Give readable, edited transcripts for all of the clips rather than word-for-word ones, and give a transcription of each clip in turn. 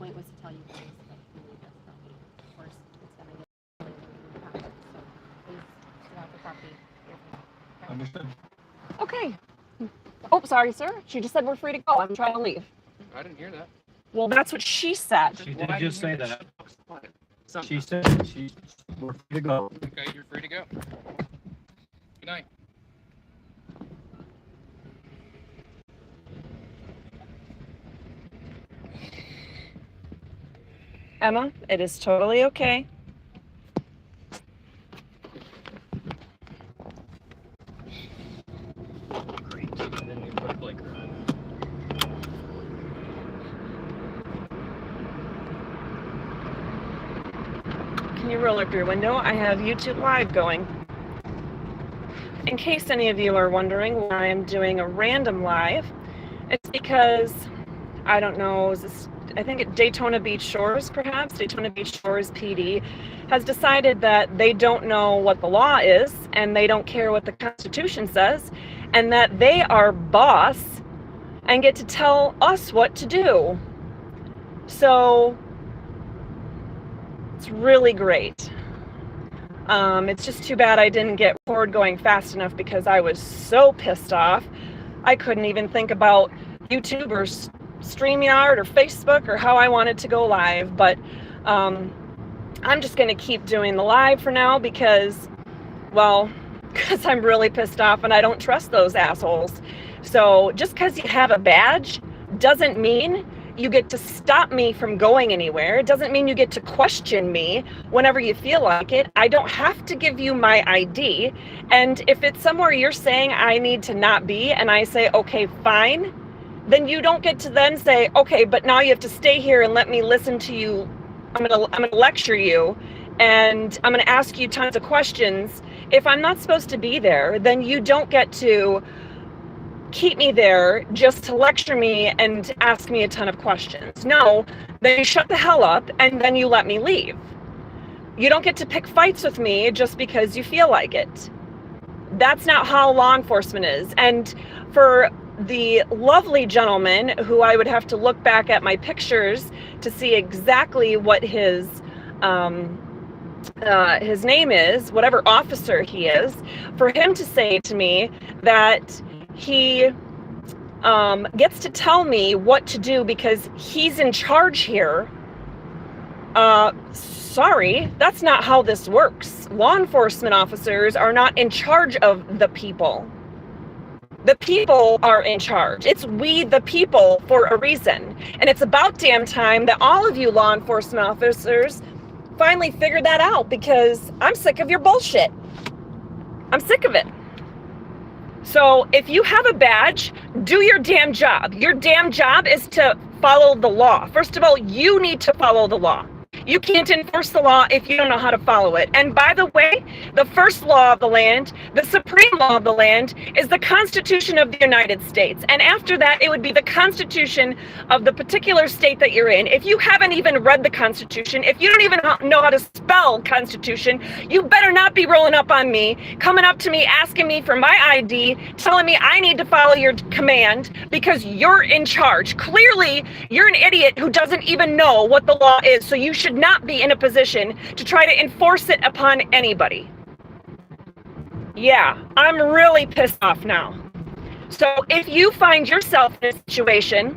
point was to tell you guys that if you leave this property, of course, it's going to get happen. So please get off the property. Okay? Understood. Okay. Oh, sorry, sir. She just said we're free to go. I'm trying to leave. I didn't hear that. Well, that's what she said. She did just say that. Something. She said we're free to go. Okay, you're free to go. Good night. Emma, it is totally okay. Great. I didn't even put a blinker on. Can you roll up your window? I have YouTube Live going. In case any of you are wondering why I'm doing a random live, it's because, I don't know, I think at Daytona Beach Shores, perhaps, Daytona Beach Shores PD has decided that they don't know what the law is and they don't care what the Constitution says and that they are boss and get to tell us what to do. So it's really great. It's just too bad I didn't get forward going fast enough because I was so pissed off. I couldn't even think about YouTube or StreamYard or Facebook or how I wanted to go live, but I'm just going to keep doing the live for now because I'm really pissed off and I don't trust those assholes. So just because you have a badge doesn't mean you get to stop me from going anywhere. It doesn't mean you get to question me whenever you feel like it. I don't have to give you my ID. And if it's somewhere you're saying I need to not be and I say, okay, fine, then you don't get to then say, okay, but now you have to stay here and let me listen to you. I'm gonna lecture you and I'm gonna ask you tons of questions. If I'm not supposed to be there, then you don't get to keep me there just to lecture me and ask me a ton of questions. No, then you shut the hell up and then you let me leave. You don't get to pick fights with me just because you feel like it. That's not how law enforcement is. And for the lovely gentleman who I would have to look back at my pictures to see exactly what his name is, whatever officer he is, for him to say to me that he gets to tell me what to do because he's in charge here. Sorry, that's not how this works. Law enforcement officers are not in charge of the people. The people are in charge. It's we the people for a reason. And it's about damn time that all of you law enforcement officers finally figured that out because I'm sick of your bullshit. I'm sick of it. So if you have a badge, do your damn job. Your damn job is to follow the law. First of all, you need to follow the law. You can't enforce the law if you don't know how to follow it. And by the way, the first law of the land, the supreme law of the land, is the Constitution of the United States. And after that, it would be the Constitution of the particular state that you're in. If you haven't even read the Constitution, if you don't even know how to spell Constitution, you better not be rolling up on me, coming up to me, asking me for my ID, telling me I need to follow your command because you're in charge. Clearly, you're an idiot who doesn't even know what the law is, so you should not be in a position to try to enforce it upon anybody. Yeah, I'm really pissed off now. So if you find yourself in a situation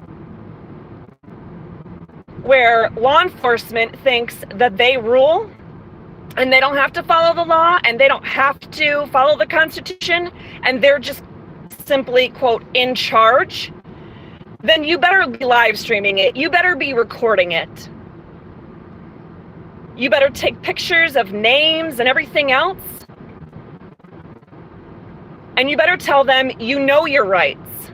where law enforcement thinks that they rule and they don't have to follow the law and they don't have to follow the Constitution and they're just simply, quote, in charge, then you better be live streaming it. You better be recording it. You better take pictures of names and everything else. And you better tell them you know your rights.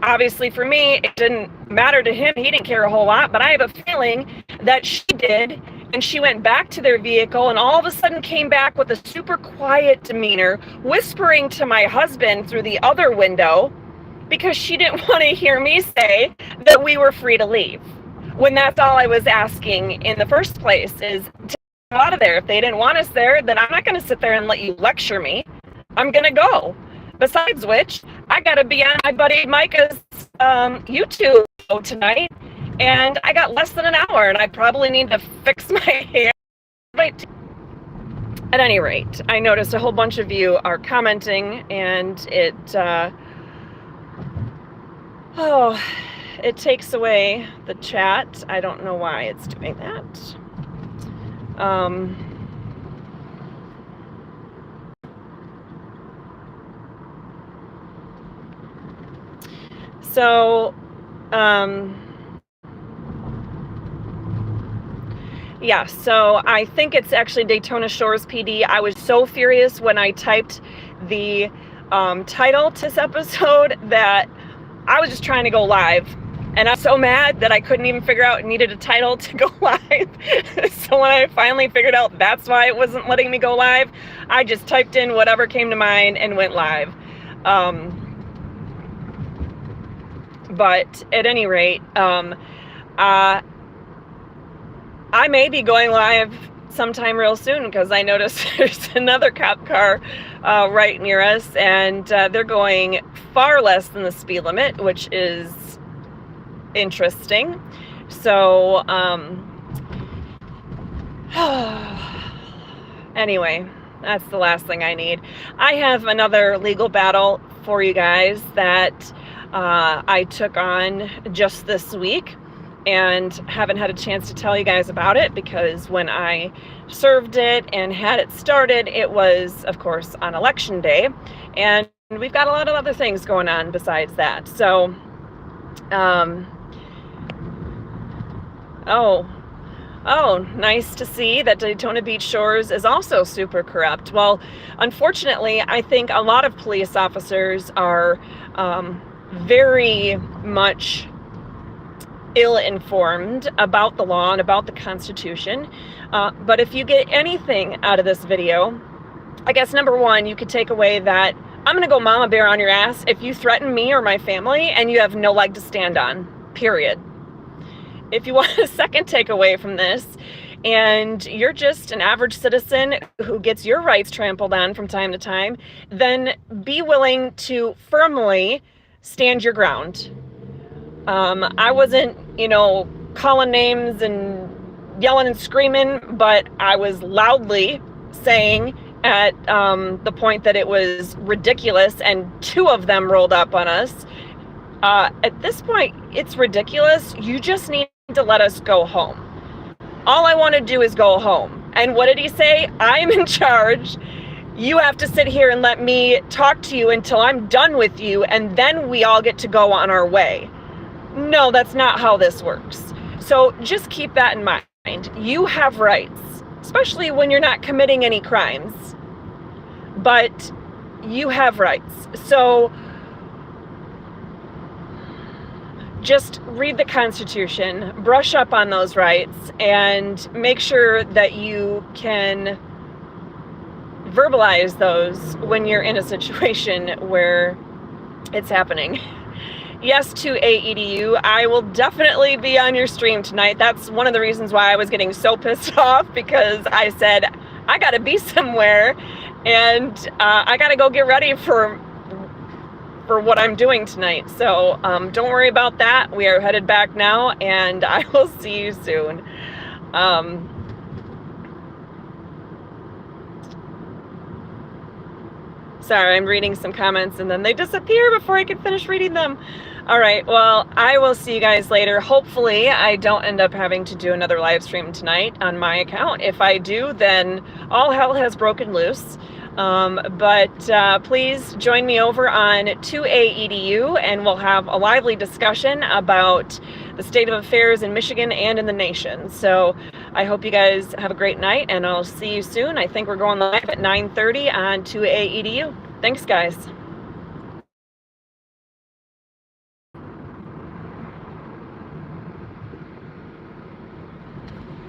Obviously for me, it didn't matter to him. He didn't care a whole lot, but I have a feeling that she did. And she went back to their vehicle and all of a sudden came back with a super quiet demeanor, whispering to my husband through the other window because she didn't want to hear me say that we were free to leave. When that's all I was asking in the first place is to get out of there. If they didn't want us there, then I'm not going to sit there and let you lecture me. I'm going to go. Besides which, I got to be on my buddy Micah's YouTube tonight, and I got less than an hour, and I probably need to fix my hair. But at any rate, I noticed a whole bunch of you are commenting, and it takes away the chat. I don't know why it's doing that. Yeah, so I think it's actually Daytona Shores PD. I was so furious when I typed the title to this episode that I was just trying to go live. And I'm so mad that I couldn't even figure out it needed a title to go live. So when I finally figured out that's why it wasn't letting me go live, I just typed in whatever came to mind and went live. But at any rate, I may be going live sometime real soon because I noticed there's another cop car right near us, and they're going far less than the speed limit, which is interesting. So anyway, that's the last thing I need. I have another legal battle for you guys that I took on just this week, and haven't had a chance to tell you guys about it because when I served it and had it started, it was, of course, on election day, and we've got a lot of other things going on besides that. So, oh, nice to see that Daytona Beach Shores is also super corrupt. Well, unfortunately, I think a lot of police officers are very much ill-informed about the law and about the Constitution. But if you get anything out of this video, I guess number one, you could take away that I'm gonna go mama bear on your ass if you threaten me or my family and you have no leg to stand on, period. If you want a second takeaway from this, and you're just an average citizen who gets your rights trampled on from time to time, then be willing to firmly stand your ground. I wasn't, calling names and yelling and screaming, but I was loudly saying at the point that it was ridiculous, and two of them rolled up on us. At this point, it's ridiculous. You just need to let us go home. All I want to do is go home. And what did he say? I'm in charge. You have to sit here and let me talk to you until I'm done with you, and then we all get to go on our way. No, that's not how this works. So just keep that in mind. You have rights, especially when you're not committing any crimes, but you have rights. So just read the Constitution, brush up on those rights, and make sure that you can verbalize those when you're in a situation where it's happening. Yes to AEDU. I will definitely be on your stream tonight. That's one of the reasons why I was getting so pissed off, because I said, I gotta be somewhere, and I gotta go get ready for what I'm doing tonight. So don't worry about that. We are headed back now, and I will see you soon. Sorry, I'm reading some comments and then they disappear before I can finish reading them. All right, well, I will see you guys later. Hopefully, I don't end up having to do another live stream tonight on my account. If I do, then all hell has broken loose. But please join me over on 2AEDU, and we'll have a lively discussion about the state of affairs in Michigan and in the nation. So I hope you guys have a great night, and I'll see you soon. I think we're going live at 9:30 on 2AEDU. Thanks, guys.